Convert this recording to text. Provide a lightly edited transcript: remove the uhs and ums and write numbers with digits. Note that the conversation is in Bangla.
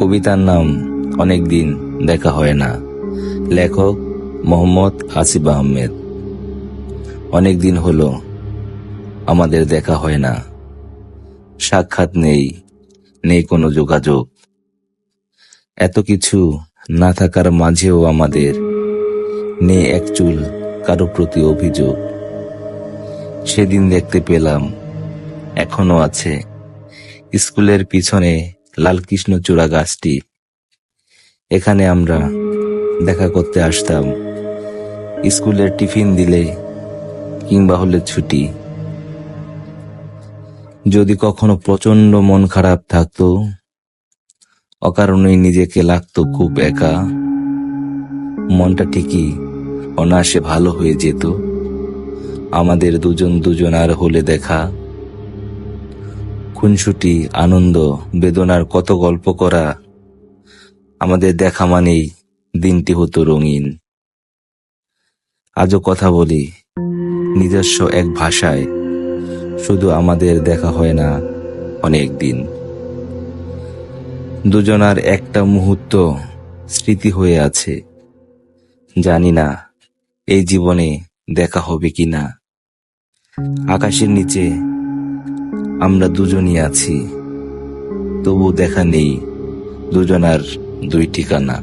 কবিতার নাম অনেকদিন দেখা হয় না। লেখক মোহাম্মদ আসিফ আহমেদ। অনেকদিন হলো আমাদের দেখা হয় না, সাক্ষাৎ নেই কোনো যোগাযোগ। এত কিছু না থাকার মাঝেও আমাদের নেই এক চুল কারো প্রতি অভিযোগ। সেদিন দেখতে পেলাম এখনো আছে স্কুলের পিছনে লাল কৃষ্ণচূড়া গাছটি। এখানে আমরা দেখা করতে আসতাম স্কুলের টিফিন দিলে কিংবা হলে ছুটি। যদি কখনো প্রচন্ড মন খারাপ থাকতো, অকারণেই নিজেকে লাগতো খুব একা। মনটা ঠিকই অনায়াসে ভালো হয়ে যেত আমাদের দুজন আর হলে দেখা। খুনসুটি, আনন্দ, বেদনার কত গল্প করা, আমাদের দেখা মানেই দিনটি হতো রঙিন। আজও কথা বলি নিজস্ব এক ভাষায়, শুধু আমাদের দেখা হয় না অনেক দিন। দুজনার একটা মুহূর্ত স্মৃতি হয়ে আছে, জানি না এই জীবনে দেখা হবে কিনা। আকাশের নিচে আমরা দুজনই আছি, তবু দেখা নেই দুজনার দুই ঠিকানা।